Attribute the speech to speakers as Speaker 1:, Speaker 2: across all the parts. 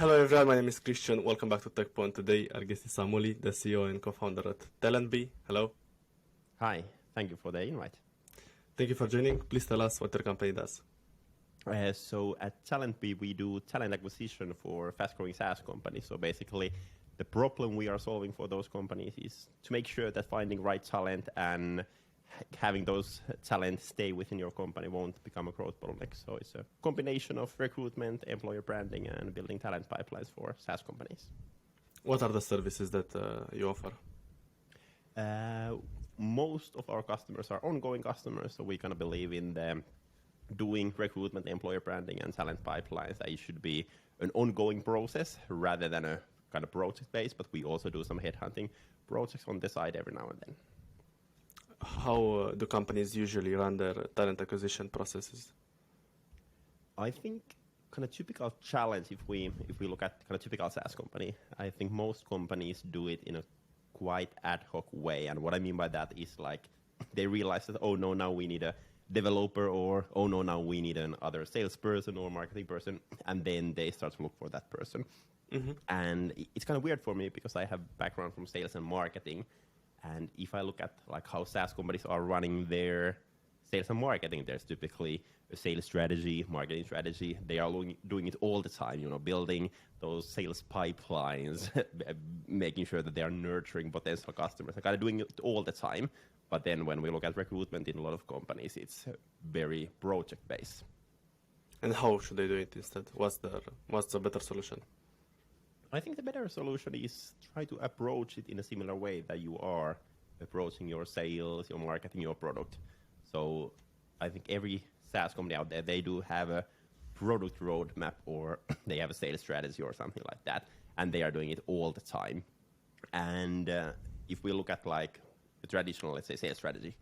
Speaker 1: Hello everyone, my name is Christian. Welcome back to Tekpon. Today our guest is Samuli, the CEO and co-founder at TalentBee. Hello.
Speaker 2: Hi, thank you for the invite.
Speaker 1: Thank you for joining. Please tell us what your company does.
Speaker 2: So at TalentBee, we do talent acquisition for fast-growing SaaS companies. So basically, the problem we are solving for those companies is to make sure that finding right talent and having those talent stay within your company won't become a growth bottleneck. So it's a combination of recruitment, employer branding, and building talent pipelines for SaaS companies.
Speaker 1: What are the services that you offer?
Speaker 2: Most of our customers are ongoing customers, so we kind of believe in them doing recruitment, employer branding, and talent pipelines. That it should be an ongoing process rather than a kind of project-based, but we also do some headhunting projects on the side every now and then.
Speaker 1: How do companies usually run their talent acquisition processes?
Speaker 2: I think kind of typical challenge, if we look at kind of typical SaaS company, I think most companies do it in a quite ad hoc way. And what I mean by that is like they realize that, oh no, now we need a developer, or oh no, now we need another salesperson or marketing person, and then they start to look for that person. Mm-hmm. And it's kind of weird for me because I have background from sales and marketing. And if I look at like how SaaS companies are running their sales and marketing, there's typically a sales strategy, marketing strategy. They are doing it all the time, building those sales pipelines, making sure that they are nurturing potential customers. They're kind of doing it all the time. But then when we look at recruitment in a lot of companies, it's very project-based.
Speaker 1: And how should they do it instead? What's the better solution?
Speaker 2: I think the better solution is try to approach it in a similar way that you are approaching your sales, your marketing, your product. So I think every SaaS company out there, they do have a product roadmap or they have a sales strategy or something like that, and they are doing it all the time. And if we look at like the traditional, let's say, sales strategy,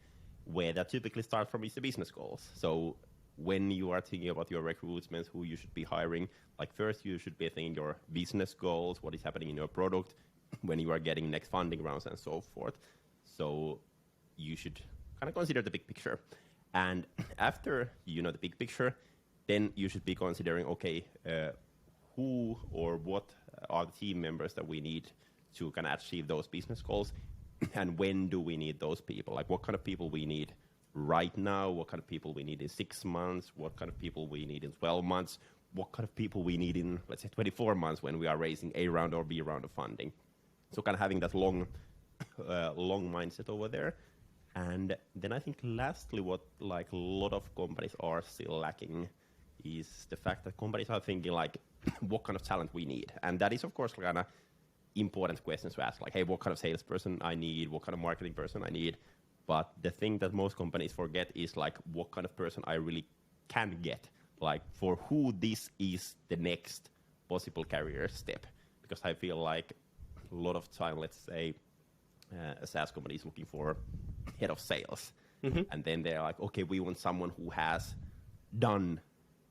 Speaker 2: where that typically starts from is the business goals. So when you are thinking about your recruitment, who you should be hiring, like first you should be thinking your business goals, what is happening in your product, when you are getting next funding rounds and so forth. So you should kind of consider the big picture. And after you know the big picture, then you should be considering, okay, who or what are the team members that we need to kind of achieve those business goals, and when do we need those people? Like what kind of people we need right now, what kind of people we need in 6 months, what kind of people we need in 12 months, what kind of people we need in, let's say, 24 months when we are raising A round or B round of funding. So kind of having that long mindset over there. And then I think lastly, what like a lot of companies are still lacking is the fact that companies are thinking like, what kind of talent we need? And that is, of course, kind of important questions to ask, like, hey, what kind of salesperson I need, what kind of marketing person I need. But the thing that most companies forget is like what kind of person I really can get, like for who this is the next possible career step. Because I feel like a lot of time, let's say, a SaaS company is looking for head of sales. Mm-hmm. And then they're like, okay, we want someone who has done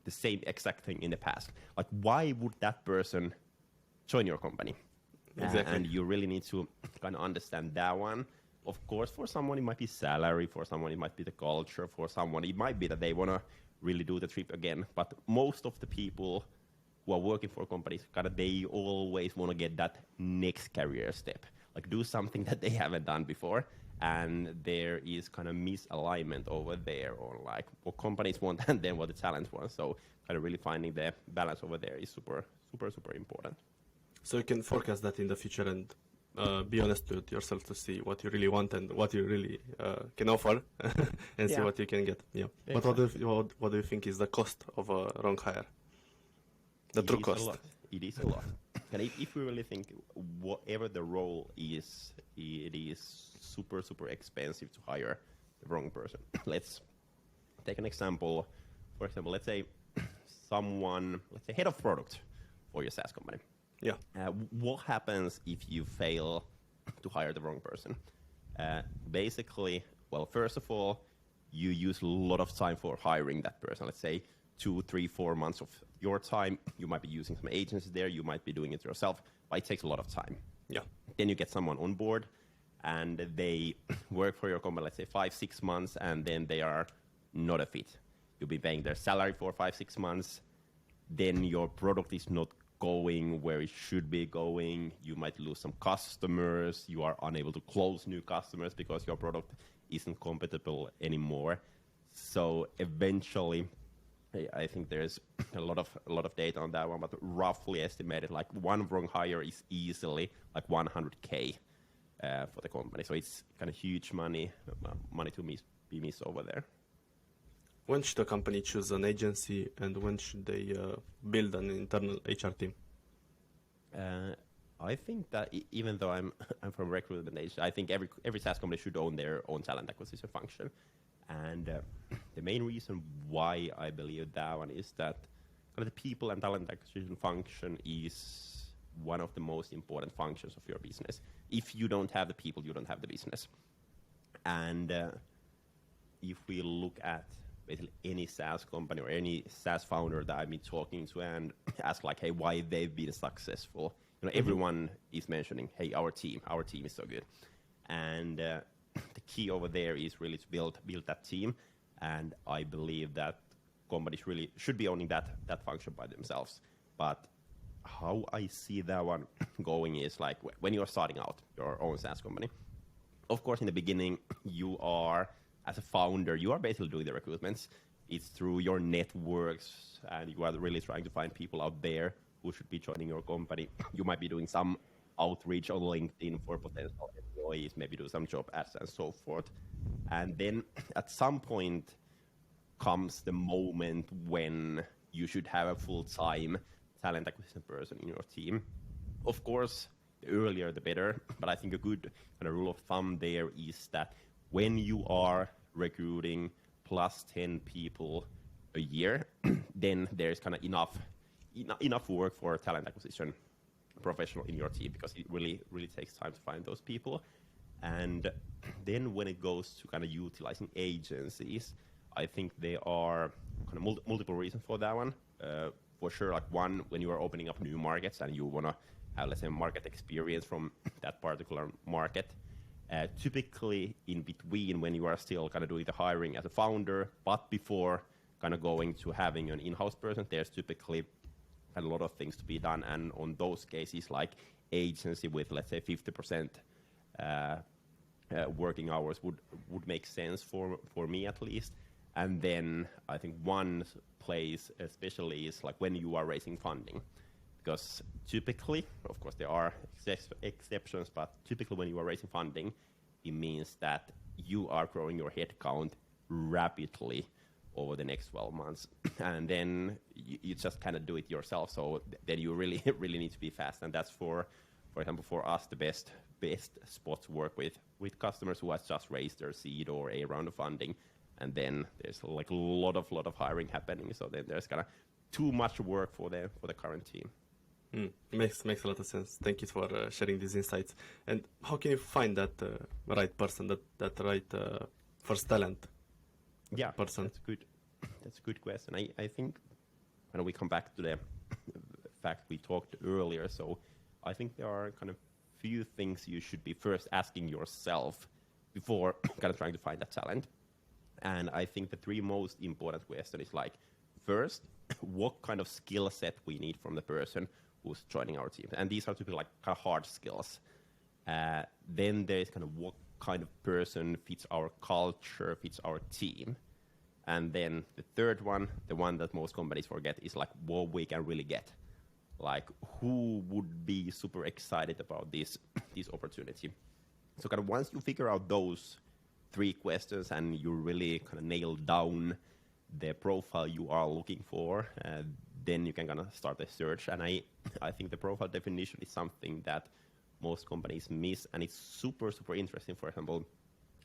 Speaker 2: the same exact thing in the past. Like, why would that person join your company?
Speaker 1: Exactly.
Speaker 2: And you really need to kind of understand that one. Of course, for someone, it might be salary. For someone, it might be the culture. For someone, it might be that they want to really do the trip again. But most of the people who are working for companies, kind of, they always want to get that next career step. Like, do something that they haven't done before. And there is kind of misalignment over there on, like, what companies want and then what the talent wants. So kind of really finding the balance over there is super, super, super important.
Speaker 1: So you can forecast that in the future and be honest with yourself to see what you really want and what you really can offer and see what you can get. Yeah. Exactly. But what do you think is the cost of a wrong hire? The true cost.
Speaker 2: It is a lot. And if we really think whatever the role is, it is super, super expensive to hire the wrong person. Let's take an example. For example, let's say head of product for your SaaS company.
Speaker 1: Yeah.
Speaker 2: What happens if you fail to hire the wrong person? Basically, well, first of all, you use a lot of time for hiring that person. Let's say 2, 3, 4 months of your time. You might be using some agencies there. You might be doing it yourself. But it takes a lot of time.
Speaker 1: Yeah.
Speaker 2: Then you get someone on board, and they work for your company, let's say 5, 6 months, and then they are not a fit. You'll be paying their salary for 5, 6 months. Then your product is not going where it should be going. You might lose some customers. You are unable to close new customers because your product isn't compatible anymore. So eventually, I think there's a lot of data on that one, but roughly estimated like one wrong hire is easily like 100K for the company. So it's kind of huge money to be missed over there.
Speaker 1: When should a company choose an agency, and when should they build an internal HR team?
Speaker 2: I think that even though I'm from recruitment agency, I think every SaaS company should own their own talent acquisition function. And the main reason why I believe that one is that kind of the people and talent acquisition function is one of the most important functions of your business. If you don't have the people, you don't have the business. And if we look at basically any SaaS company or any SaaS founder that I've been talking to and ask like, hey, why they've been successful, everyone is mentioning, hey, our team is so good. And the key over there is really to build that team. And I believe that companies really should be owning that function by themselves. But how I see that one going is like when you're starting out your own SaaS company, of course, in the beginning, you are, as a founder, you are basically doing the recruitments. It's through your networks, and you are really trying to find people out there who should be joining your company. You might be doing some outreach on LinkedIn for potential employees, maybe do some job ads and so forth. And then at some point comes the moment when you should have a full-time talent acquisition person in your team. Of course, the earlier the better, but I think a good kind of rule of thumb there is that when you are recruiting plus 10 people a year, then there's kind of enough work for a talent acquisition professional in your team, because it really takes time to find those people. And then when it goes to kind of utilizing agencies, I think there are kind of multiple reasons for that one. For sure, like one, when you are opening up new markets and you want to have, let's say, market experience from that particular market. Typically in between, when you are still kind of doing the hiring as a founder, but before kind of going to having an in-house person, there's typically a lot of things to be done. And on those cases, like agency with, let's say, 50% working hours would make sense for me at least. And then I think one place especially is like when you are raising funding. Because typically, of course, there are exceptions, but typically when you are raising funding, it means that you are growing your headcount rapidly over the next 12 months. And then you just kind of do it yourself. So then you really need to be fast. And that's, for example, for us, the best spot to work with customers who has just raised their seed or a round of funding. And then there's like a lot of hiring happening. So then there's kind of too much work for the current team.
Speaker 1: Makes a lot of sense. Thank you for sharing these insights. And how can you find that right person, that right first talent?
Speaker 2: Yeah,
Speaker 1: person.
Speaker 2: That's a good question. I think when we come back to the fact we talked earlier, so I think there are kind of few things you should be first asking yourself before kind of trying to find that talent. And I think the three most important questions is like, first, what kind of skill set we need from the person who's joining our team. And these are typically like kind of hard skills. Then there's kind of what kind of person fits our culture, fits our team. And then the third one, the one that most companies forget, is like what we can really get. Like who would be super excited about this opportunity. So kind of once you figure out those three questions and you really kind of nail down the profile you are looking for, then you can kind of start a search. And I think the profile definition is something that most companies miss, and it's super interesting. For example,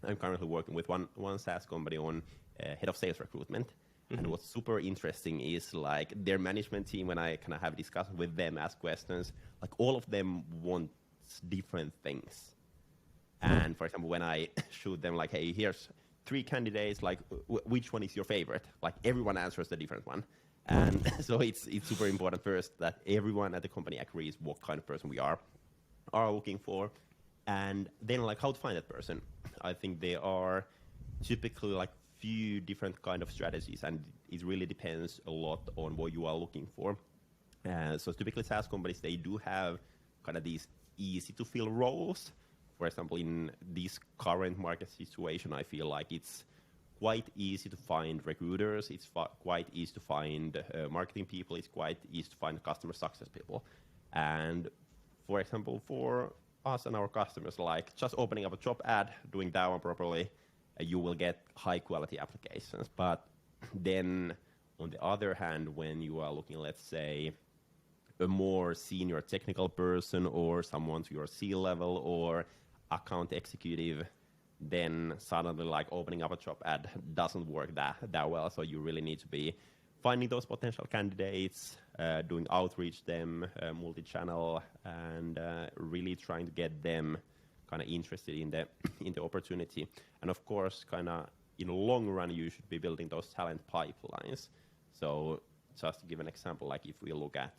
Speaker 2: I'm currently working with one SaaS company on head of sales recruitment. Mm-hmm. And what's super interesting is like their management team, when I kind of have discussions with them, ask questions, like all of them want different things. And for example, when I shoot them like, hey, here's 3 candidates, like which one is your favorite? Like everyone answers the different one. And so it's super important first that everyone at the company agrees what kind of person we are looking for. And then like how to find that person. I think there are typically like few different kind of strategies, and it really depends a lot on what you are looking for. So typically SaaS companies, they do have kind of these easy to fill roles. For example, in this current market situation, I feel like it's quite easy to find recruiters. It's quite easy to find marketing people. It's quite easy to find customer success people. And for example, for us and our customers, like just opening up a job ad, doing that one properly, you will get high quality applications. But then on the other hand, when you are looking, let's say, a more senior technical person or someone to your C-level or account executive, then suddenly like opening up a job ad doesn't work that well. So you really need to be finding those potential candidates, doing outreach them, multi-channel, and really trying to get them kind of interested in the opportunity. And of course, kind of in the long run, you should be building those talent pipelines. So just to give an example, like if we look at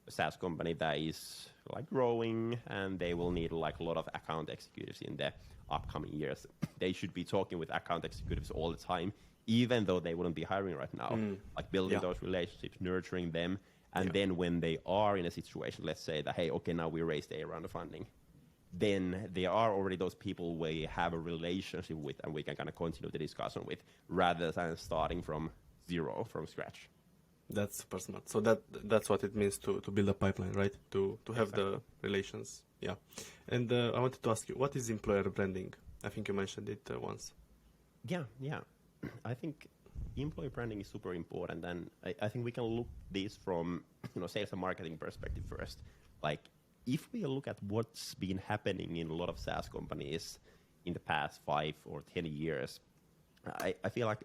Speaker 2: a SaaS company that is like growing and they will need like a lot of account executives in the upcoming years, they should be talking with account executives all the time, even though they wouldn't be hiring right now, like building those relationships, nurturing them. And then when they are in a situation, let's say that, hey, okay, now we raised a round of funding, then there are already those people we have a relationship with and we can kind of continue the discussion with rather than starting from zero, from scratch.
Speaker 1: That's super smart. So that's what it means to build a pipeline, right? To have the relations. Yeah. And I wanted to ask you, what is employer branding? I think you mentioned it once.
Speaker 2: Yeah. I think employer branding is super important, and I think we can look this from sales and marketing perspective first. Like if we look at what's been happening in a lot of SaaS companies in the past 5 or 10 years, I feel like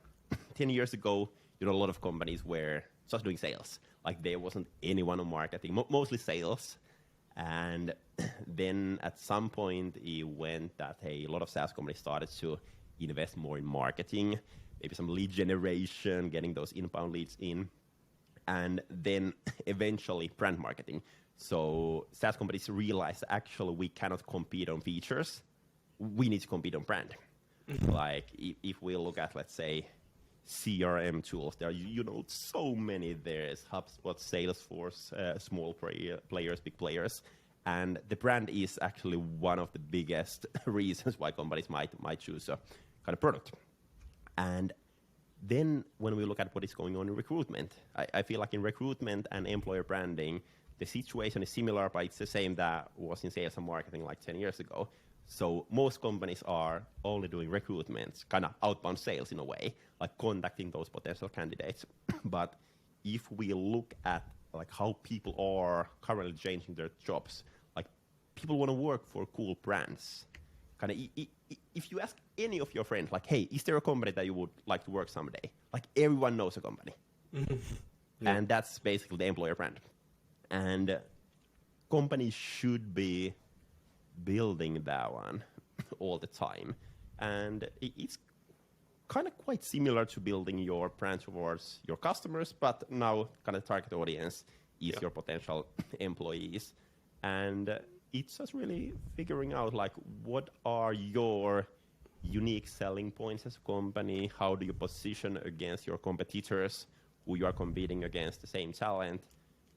Speaker 2: 10 years ago, a lot of companies were just doing sales. Like there wasn't anyone on marketing, mostly sales. And then at some point it went that a lot of SaaS companies started to invest more in marketing, maybe some lead generation, getting those inbound leads in, and then eventually brand marketing. So SaaS companies realized actually we cannot compete on features. We need to compete on brand. Like if we look at, let's say, CRM tools, there are so many. There's HubSpot, Salesforce, small players, big players, and the brand is actually one of the biggest reasons why companies might choose a kind of product. And then when we look at what is going on in recruitment, I feel like in recruitment and employer branding, the situation is similar, but it's the same that was in sales and marketing like 10 years ago. So most companies are only doing recruitment, kind of outbound sales in a way, like contacting those potential candidates. But if we look at like how people are currently changing their jobs, like people want to work for cool brands. Kind of, if you ask any of your friends, like, hey, is there a company that you would like to work someday? Like everyone knows a company. And that's basically the employer brand. And companies should be building that one all the time. And it's kind of quite similar to building your brand towards your customers, but now kind of target audience is your potential employees. And it's just really figuring out like what are your unique selling points as a company, how do you position against your competitors who you are competing against the same talent,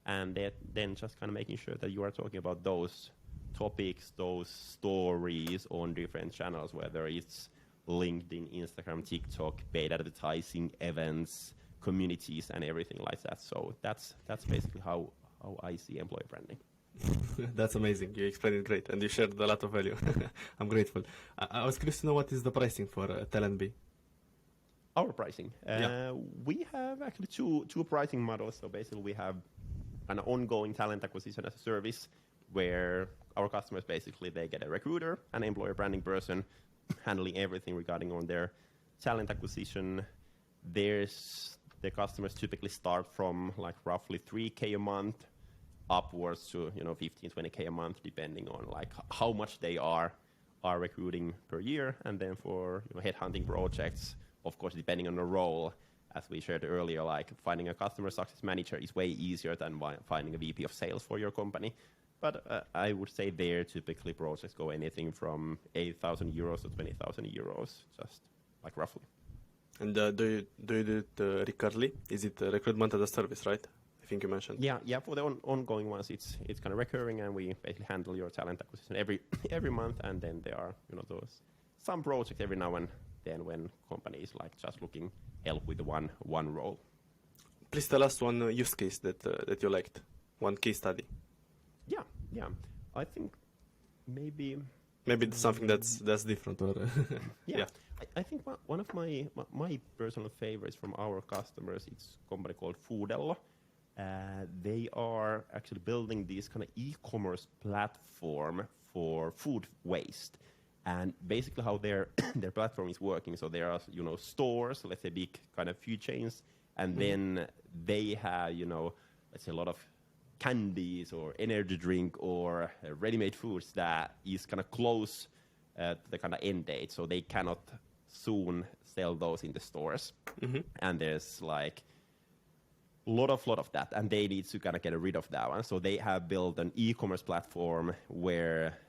Speaker 2: and then just kind of making sure that you are talking about those topics, those stories on different channels, whether it's LinkedIn, Instagram, TikTok, paid advertising, events, communities, and everything like that. So that's basically how I see employer branding.
Speaker 1: That's amazing. You explained it great, and you shared a lot of value. I'm grateful. I was curious to know what is the pricing for TalentBee?
Speaker 2: Our pricing. We have actually two pricing models. So basically we have an ongoing talent acquisition as a service where our customers basically, they get a recruiter, an employer branding person handling everything regarding on their talent acquisition. The customers typically start from like roughly 3K a month upwards to 15, 20K a month, depending on like how much they are recruiting per year. And then for headhunting projects, of course, depending on the role, as we shared earlier, like finding a customer success manager is way easier than finding a VP of sales for your company. But I would say there typically projects go anything from 8,000 euros to 20,000 euros, just like roughly.
Speaker 1: And do you do it recurrently? Is it recruitment as a service, right? think you mentioned.
Speaker 2: Yeah. For the ongoing ones, it's kind of recurring, and we basically handle your talent acquisition every month, and then there are those some projects every now and then when companies like just looking help with the one role.
Speaker 1: Please tell us one use case that you liked, one case study.
Speaker 2: Yeah. I think maybe
Speaker 1: it's something that's different, or
Speaker 2: yeah. I think one of my personal favorites from our customers, it's a company called Foodello. They are actually building this kind of e-commerce platform for food waste. And basically how their platform is working, so there are stores, let's say big kind of food chains, and then they have let's say a lot of candies or energy drink or ready-made foods that is kind of close to the kind of end date, so they cannot soon sell those in the stores. And there's like lot of that, and they need to kind of get rid of that one. So they have built an e-commerce platform where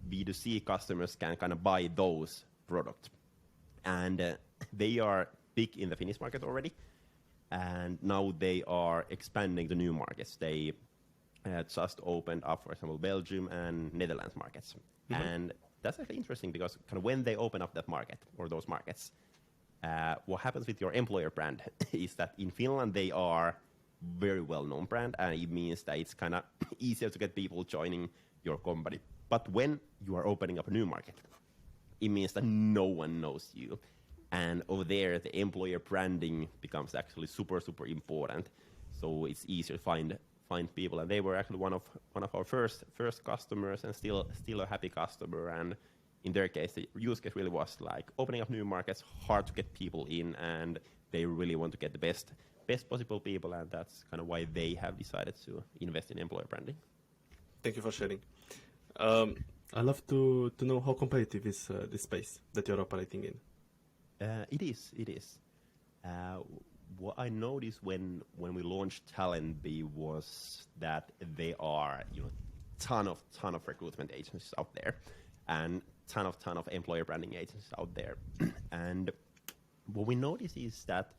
Speaker 2: B2C customers can kind of buy those products. And they are big in the Finnish market already. And now they are expanding to new markets. They just opened up, for example, Belgium and Netherlands markets. And that's actually interesting because kind of when they open up that market or those markets, what happens with your employer brand is that in Finland they are very well-known brand, and it means that it's kind of easier to get people joining your company. But when you are opening up a new market, it means that no one knows you. And over there, the employer branding becomes actually super, super important. So it's easier to find people. And they were actually one of our first customers, and still a happy customer. And in their case, the use case really was like opening up new markets, hard to get people in, and they really want to get the best possible people. And that's kind of why they have decided to invest in employer branding.
Speaker 1: Thank you for sharing. I'd love to know how competitive is this space that you're operating in.
Speaker 2: It is. What I noticed when we launched TalentBee was that there are ton of recruitment agencies out there, and ton of employer branding agencies out there. And what we noticed is that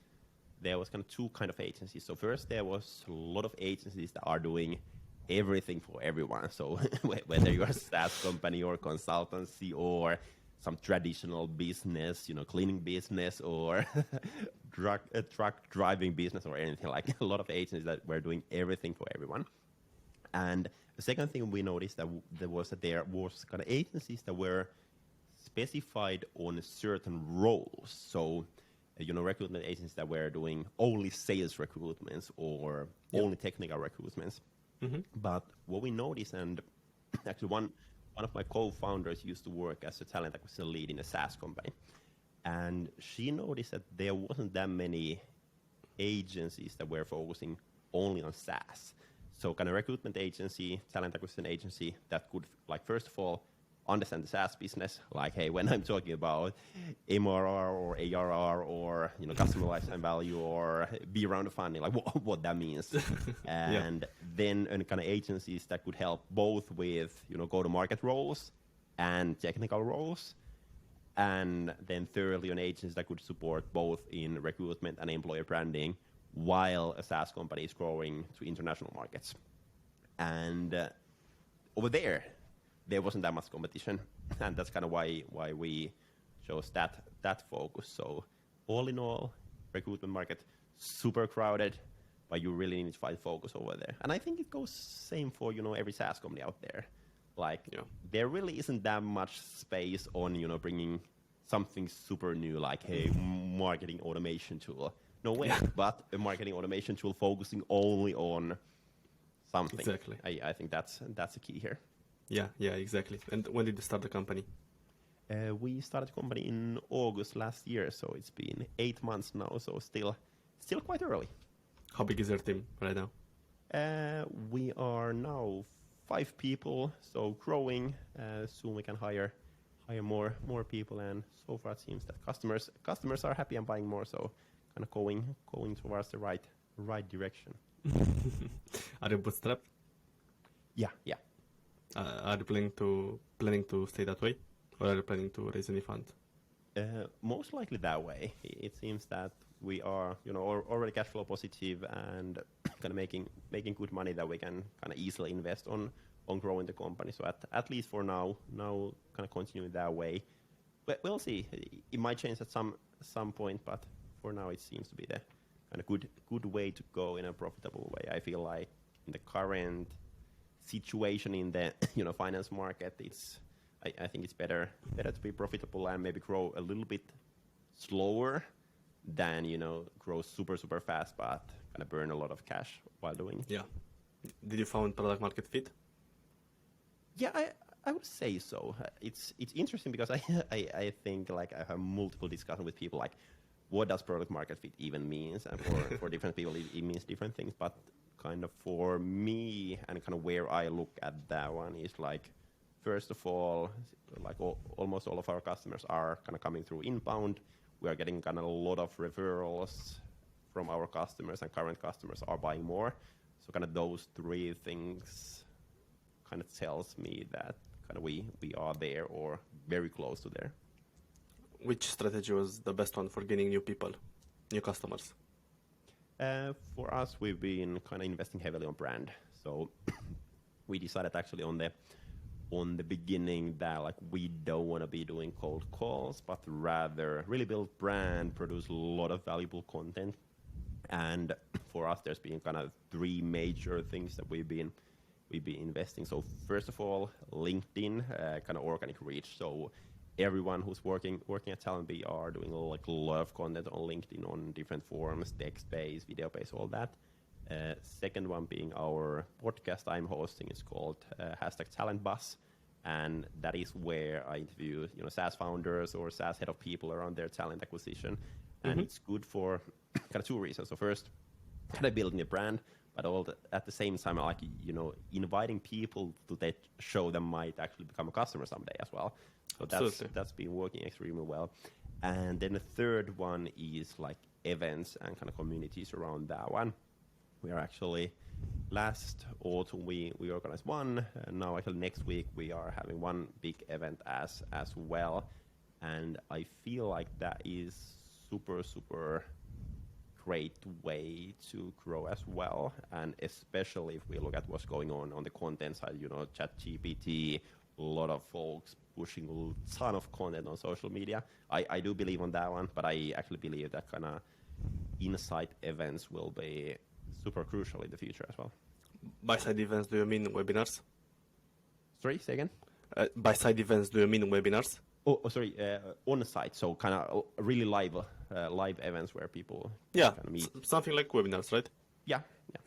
Speaker 2: there was kind of two kind of agencies. So first there was a lot of agencies that are doing everything for everyone. So whether you're a SaaS company or consultancy or some traditional business, cleaning business or truck driving business or anything, like a lot of agencies that were doing everything for everyone. And the second thing we noticed that there was kind of agencies that were specified on certain roles. So, recruitment agencies that were doing only sales recruitments or only technical recruitments. But what we noticed, and actually one of my co-founders used to work as a talent acquisition lead in a SaaS company, and she noticed that there wasn't that many agencies that were focusing only on SaaS. So kind of recruitment agency, talent acquisition agency that could, like, first of all, understand the SaaS business, like, hey, when I'm talking about MRR or ARR or customer lifetime value or B round of funding, like what that means. And then kind of agencies that could help both with go-to-market roles and technical roles. And then thirdly, an agency that could support both in recruitment and employer branding while a SaaS company is growing to international markets. And over there wasn't that much competition, and that's kind of why we chose that focus. So all in all, recruitment market super crowded, but you really need to find focus over there. And I think it goes same for every SaaS company out there. Like there really isn't that much space on bringing something super new, like hey, marketing automation tool. No way, but a marketing automation tool focusing only on something.
Speaker 1: Exactly.
Speaker 2: I think that's the key here.
Speaker 1: Yeah, exactly. And when did you start the company?
Speaker 2: We started the company in August last year, so it's been 8 months now, so still quite early.
Speaker 1: How big is your team right now?
Speaker 2: We are now 5 people, so growing. Soon we can hire more people, and so far it seems that customers are happy and buying more, so kind of going towards the right direction.
Speaker 1: Are you bootstrapped?
Speaker 2: Yeah.
Speaker 1: Are you planning to stay that way, or are you planning to raise any funds?
Speaker 2: Most likely that way. It seems that we are, already cash flow positive, and kind of making good money that we can kind of easily invest on growing the company. So at least for now kind of continuing that way. But we'll see. It might change at some point, but for now it seems to be the kind of good way to go in a profitable way. I feel like in the current situation in the finance market, I think it's better to be profitable and maybe grow a little bit slower than grow super fast but kind of burn a lot of cash while doing it.
Speaker 1: Yeah. Did you found product market fit?
Speaker 2: Yeah, I would say so. It's interesting because I think like I have multiple discussions with people like what does product market fit even means, and for different people it means different things. But kind of for me and kind of where I look at that one is like, first of all, like almost all of our customers are kind of coming through inbound. We are getting kind of a lot of referrals from our customers, and current customers are buying more. So kind of those three things kind of tells me that kind of we are there or very close to there.
Speaker 1: Which strategy was the best one for gaining new people, new customers?
Speaker 2: For us, we've been kind of investing heavily on brand. So we decided actually on the beginning that like we don't want to be doing cold calls, but rather really build brand, produce a lot of valuable content. And for us, there's been kind of three major things that we've been investing. So first of all, LinkedIn, kind of organic reach. So everyone who's working at TalentBee are doing like a lot of content on LinkedIn on different forums, text-based, video-based, all that. Second one being our podcast I'm hosting is called #TalentBus, and that is where I interview SaaS founders or SaaS head of people around their talent acquisition, and it's good for kind of two reasons. So first, kind of building a brand, but at the same time, like inviting people to that show that might actually become a customer someday as well. So that's been working extremely well. And then the third one is like events and kind of communities around that one. We are actually last autumn we organized one, and now actually next week we are having one big event as well. And I feel like that is super great way to grow as well, and especially if we look at what's going on the content side, ChatGPT, a lot of folks pushing a ton of content on social media. I do believe on that one, but I actually believe that kind of insight events will be super crucial in the future as well.
Speaker 1: By side events, do you mean webinars?
Speaker 2: Sorry, say again?
Speaker 1: By side events, do you mean webinars?
Speaker 2: Sorry, on site, so kind of really live events where people
Speaker 1: kind
Speaker 2: of meet.
Speaker 1: Something like webinars, right?
Speaker 2: Yeah.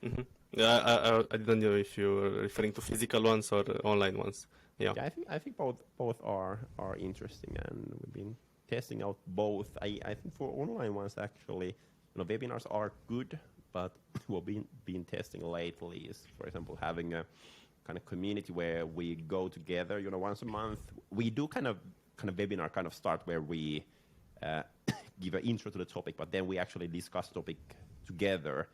Speaker 1: Mm-hmm. Yeah, I didn't know if you were referring to physical ones or online ones. Yeah,
Speaker 2: I think both are interesting, and we've been testing out both. I think for online ones actually, webinars are good, but what we've been testing lately is, for example, having a kind of community where we go together, once a month. We do kind of webinar kind of start where we give an intro to the topic, but then we actually discuss the topic together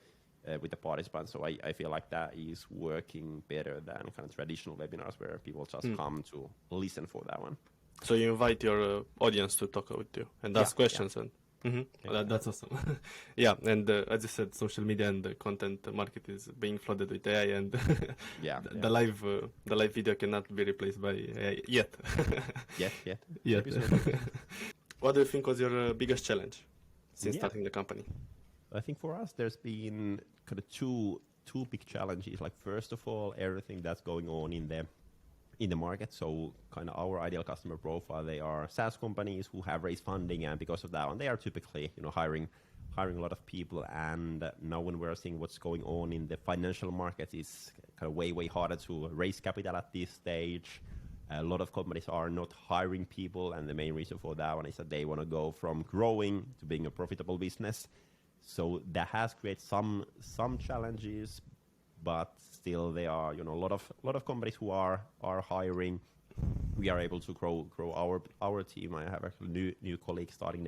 Speaker 2: with the participants. So I feel like that is working better than kind of traditional webinars where people just come to listen for that one.
Speaker 1: So you invite your audience to talk with you and ask questions.
Speaker 2: Yeah.
Speaker 1: And that's awesome. Yeah, and as you said, social media and the content market is being flooded with AI, and the live video cannot be replaced by AI yet. Yet. What do you think was your biggest challenge since starting the company?
Speaker 2: I think for us, there's been kind of two big challenges. Like first of all, everything that's going on in the market. So kind of our ideal customer profile, they are SaaS companies who have raised funding, and because of that one, they are typically hiring a lot of people. And now when we're seeing what's going on in the financial markets, it's kind of way harder to raise capital at this stage. A lot of companies are not hiring people, and the main reason for that one is that they want to go from growing to being a profitable business. So that has created some challenges, but still there are a lot of companies who are hiring. We are able to grow our team. I have actually new colleagues starting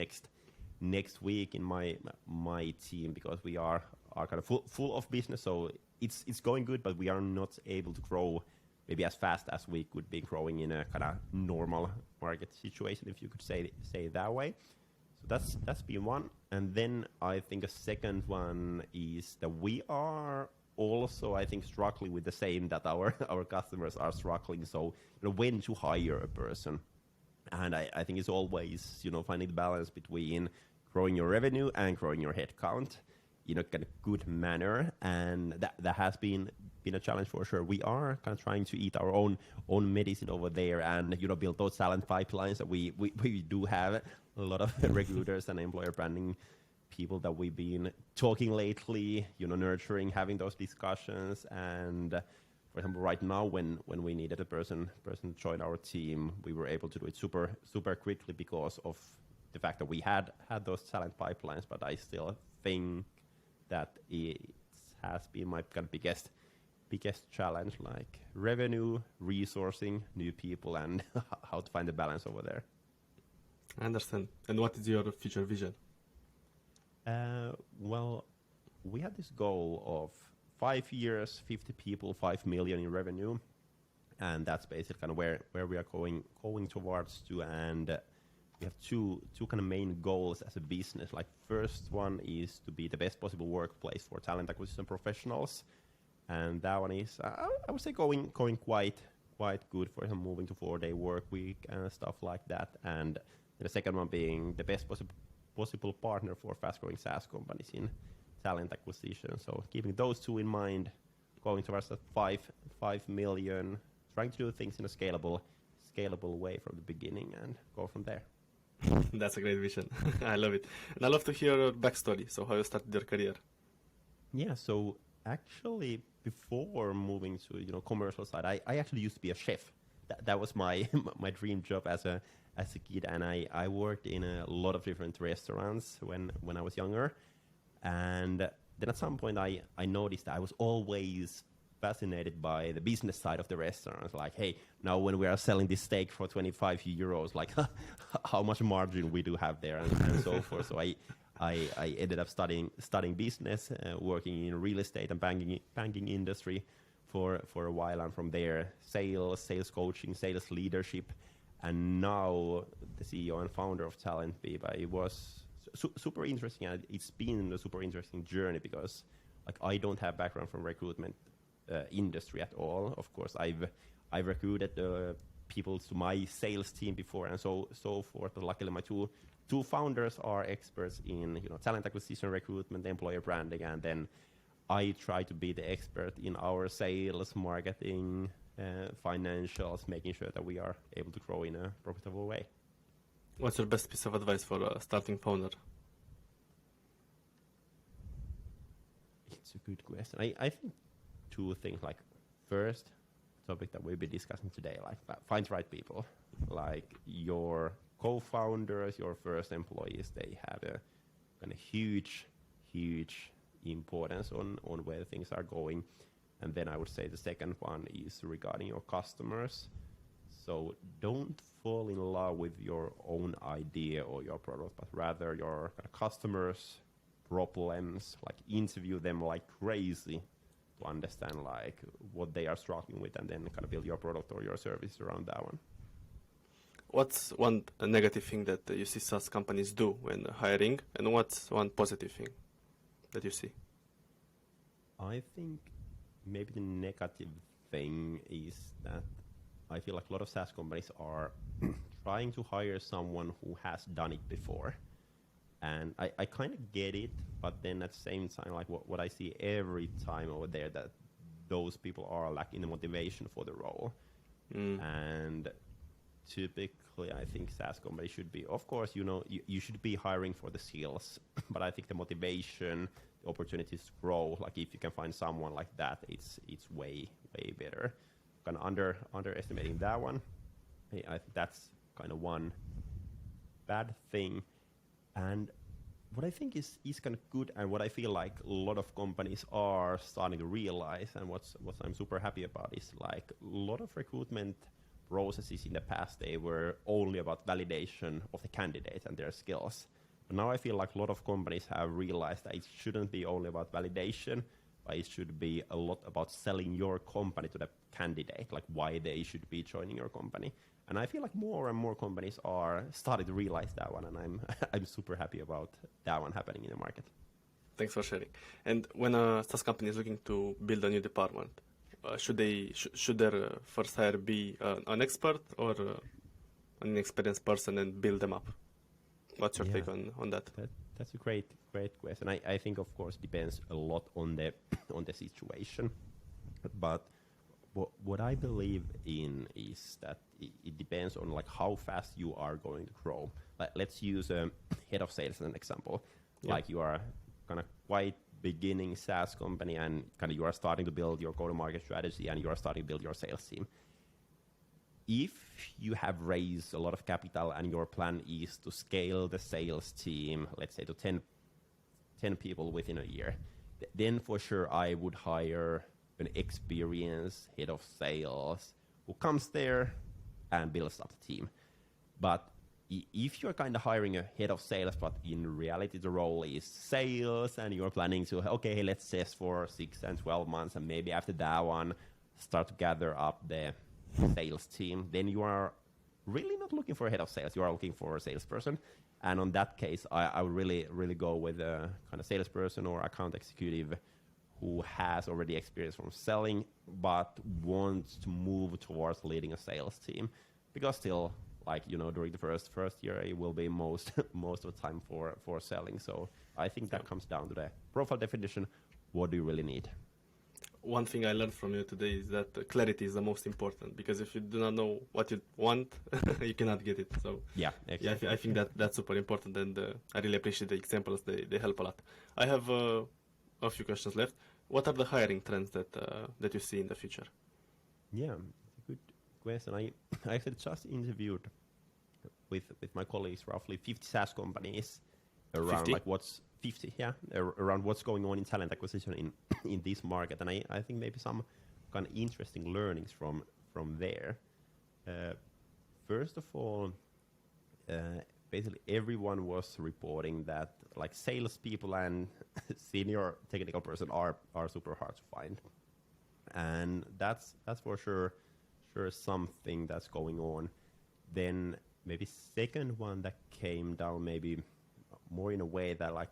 Speaker 2: next week in my team, because we are kind of full of business. So it's going good, but we are not able to grow maybe as fast as we could be growing in a kind of normal market situation, if you could say it that way. So that's been one. And then I think a second one is that we are also, I think, struggling with the same that our customers are struggling. So, when to hire a person. And I think it's always, finding the balance between growing your revenue and growing your headcount in a kind of good manner. And that has been a challenge for sure. We are kind of trying to eat our own medicine over there and, build those talent pipelines that we do have a lot of recruiters and employer branding people that we've been talking lately, nurturing, having those discussions. And for example, right now, when we needed a person to join our team, we were able to do it super quickly because of the fact that we had those talent pipelines. But I still think that it has been my kind of biggest challenge, like revenue, resourcing, new people, and how to find the balance over there.
Speaker 1: I understand. And what is your future vision?
Speaker 2: Well, we had this goal of 5 years, 50 people, 5 million in revenue. And that's basically kind of where we are going towards to. And we have two kind of main goals as a business. Like first one is to be the best possible workplace for talent acquisition professionals. And that one is, I would say, going quite good, for example, moving to 4-day work week and stuff like that. And the second one being the best possible partner for fast-growing SaaS companies in talent acquisition. So keeping those two in mind, going towards that 5 million, trying to do things in a scalable way from the beginning and go from there.
Speaker 1: That's a great vision. I love it. And I love to hear your backstory. So how you started your career?
Speaker 2: Yeah, so actually before moving to commercial side, I actually used to be a chef. That was my my dream job as a kid, and I worked in a lot of different restaurants when I was younger. And then at some point I noticed that I was always fascinated by the business side of the restaurants. Like, hey, now when we are selling this steak for 25 euros, like how much margin we do have there and so forth. So I ended up studying business, working in real estate and banking industry for a while, and from there sales coaching, sales leadership, and now the CEO and founder of TalentBee. But it was super interesting, and it's been a super interesting journey because like I don't have background from recruitment industry at all. Of course, I've recruited people to my sales team before and so forth. But luckily, my two founders are experts in talent acquisition, recruitment, employer branding, and then I try to be the expert in our sales, marketing, financials, making sure that we are able to grow in a profitable way.
Speaker 1: What's your best piece of advice for a starting founder?
Speaker 2: It's a good question. I think two things. Like first, topic that we'll be discussing today, like find the right people. Like your co-founders, your first employees, they have a kind of huge importance on where things are going. And then I would say the second one is regarding your customers. So don't fall in love with your own idea or your product, but rather your customers' problems, like interview them like crazy to understand like what they are struggling with, and then kind of build your product or your service around that one.
Speaker 1: What's one negative thing that you see SaaS companies do when hiring, and what's one positive thing that you see?
Speaker 2: I think maybe the negative thing is that I feel like a lot of SaaS companies are trying to hire someone who has done it before. And I kind of get it, but then at the same time, like what I see every time over there, that those people are lacking the motivation for the role. And typically, I think SaaS companies should be, of course, you should be hiring for the skills, but I think the motivation, the opportunities to grow, like if you can find someone like that, it's way better. Kind of underestimating that one. I think that's kind of one bad thing. And what I think is kind of good, and what I feel like a lot of companies are starting to realize, and what I'm super happy about, is like a lot of recruitment processes in the past, they were only about validation of the candidates and their skills. But now I feel like a lot of companies have realized that it shouldn't be only about validation, but it should be a lot about selling your company to the candidate, like why they should be joining your company. And I feel like more and more companies are starting to realize that one, and I'm super happy about that one happening in the market.
Speaker 1: Thanks for sharing. And when a SaaS company is looking to build a new department, should their first hire be an expert or an experienced person and build them up? What's your take on that?
Speaker 2: That's a great question. I think, of course, depends a lot on the situation. But what I believe in is that it depends on like how fast you are going to grow. Like, let's use a head of sales as an example. Yeah. Like you are kind of quite beginning SaaS company and kind of you are starting to build your go-to-market strategy and you are starting to build your sales team. If you have raised a lot of capital and your plan is to scale the sales team, let's say to 10 people within a year, then for sure I would hire an experienced head of sales who comes there and builds up the team. But if you're kind of hiring a head of sales, but in reality the role is sales and you're planning to, okay, let's test for 6 and 12 months and maybe after that one start to gather up the sales team, then you are really not looking for a head of sales. You are looking for a salesperson. And on that case, I would really go with a kind of salesperson or account executive who has already experience from selling, but wants to move towards leading a sales team. Because still, like, you know, during the first year, it will be most of the time for selling. So I think that comes down to the profile definition. What do you really need?
Speaker 1: One thing I learned from you today is that clarity is the most important, because if you do not know what you want, you cannot get it. So
Speaker 2: yeah, exactly.
Speaker 1: I think that's super important, and I really appreciate the examples. They help a lot. I have a few questions left. What are the hiring trends that you see in the future?
Speaker 2: Yeah, it's a good question. I actually just interviewed with my colleagues roughly 50 SaaS companies around
Speaker 1: 50?
Speaker 2: like what's 50, around what's going on in talent acquisition in this market, and I think maybe some kind of interesting learnings from there. First of all, basically everyone was reporting that like salespeople and senior technical person are super hard to find, and that's for sure something that's going on. Then maybe second one that came down maybe more in a way that like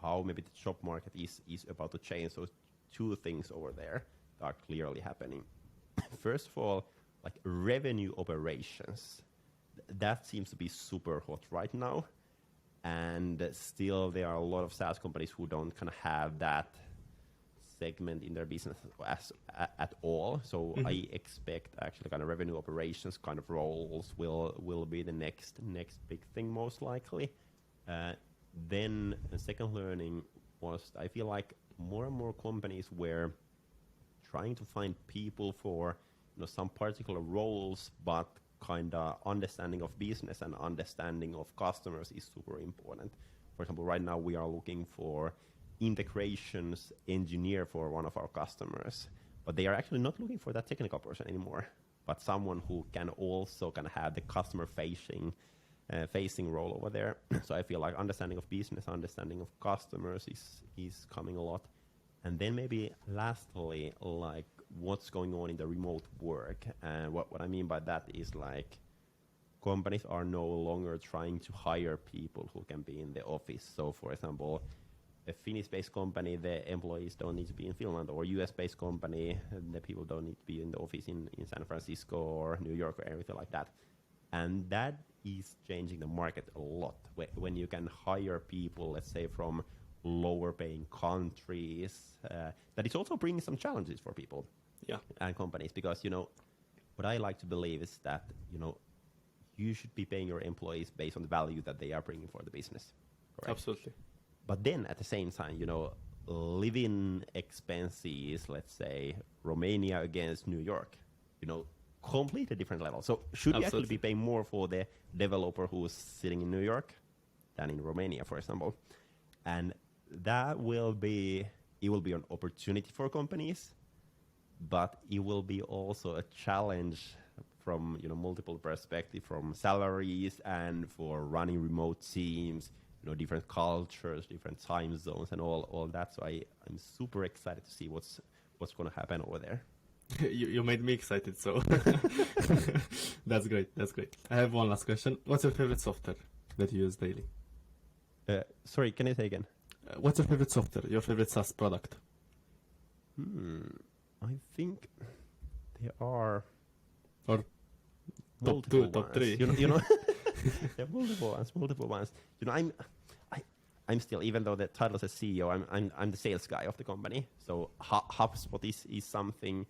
Speaker 2: how maybe the job market is about to change. So 2 things over there that are clearly happening. First of all, like revenue operations, that seems to be super hot right now. And still there are a lot of SaaS companies who don't kind of have that segment in their business at all. So I expect actually kind of revenue operations kind of roles will be the next big thing most likely. Then the second learning was I feel like more and more companies were trying to find people for some particular roles, but kind of understanding of business and understanding of customers is super important. For example, right now we are looking for integrations engineer for one of our customers, but they are actually not looking for that technical person anymore, but someone who can also kind of have the customer facing role over there. So I feel like understanding of business, understanding of customers is coming a lot. And then maybe lastly, like what's going on in the remote work. And what I mean by that is like companies are no longer trying to hire people who can be in the office. So for example, a Finnish-based company, the employees don't need to be in Finland, or US-based company, the people don't need to be in the office in San Francisco or New York or everything like that. And that is changing the market a lot. When you can hire people, let's say from lower paying countries, that is also bringing some challenges for people and companies, because what I like to believe is that you should be paying your employees based on the value that they are bringing for the business. Correct?
Speaker 1: Absolutely.
Speaker 2: But then at the same time, living expenses, let's say Romania against New York, completely different level. So should you actually be paying more for the developer who's sitting in New York than in Romania, for example? And that will be an opportunity for companies, but it will be also a challenge from multiple perspectives, from salaries and for running remote teams, different cultures, different time zones, and all that. So I'm super excited to see what's going to happen over there.
Speaker 1: You made me excited, so that's great. I have one last question. What's your favorite software that you use daily?
Speaker 2: Sorry, can you say again?
Speaker 1: What's your favorite software? Your favorite SaaS product?
Speaker 2: I think there are
Speaker 1: Or top
Speaker 2: multiple
Speaker 1: two, top
Speaker 2: ones.
Speaker 1: three?
Speaker 2: You know, there are multiple ones. You know, I'm still, even though the title says CEO, I'm the sales guy of the company. So HubSpot is something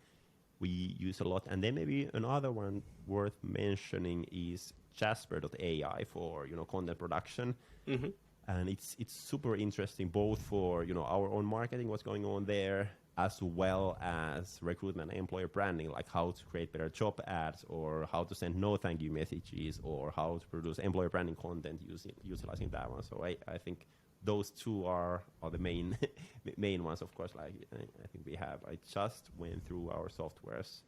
Speaker 2: we use a lot. And then maybe another one worth mentioning is Jasper.ai for, you know, content production.
Speaker 1: Mm-hmm.
Speaker 2: And it's super interesting both for, you know, our own marketing, what's going on there, as well as recruitment and employer branding, like how to create better job ads or how to send no thank you messages or how to produce employer branding content utilizing that one. So I think those two are the main main ones, of course. Like I think I just went through our softwares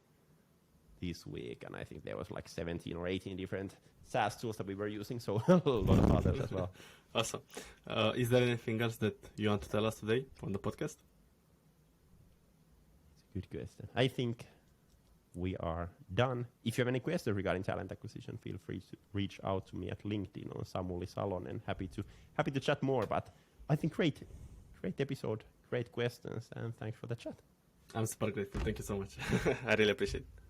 Speaker 2: this week, and I think there was like 17 or 18 different SaaS tools that we were using, so a lot of others as well.
Speaker 1: Awesome. Is there anything else that you want to tell us today on the podcast?
Speaker 2: It's a good question. I think we are done. If you have any questions regarding talent acquisition, feel free to reach out to me at LinkedIn on Samuli Salonen. Happy to chat more. But I think great episode, great questions, and thanks for the chat.
Speaker 1: I'm super grateful. Thank you so much. I really appreciate it.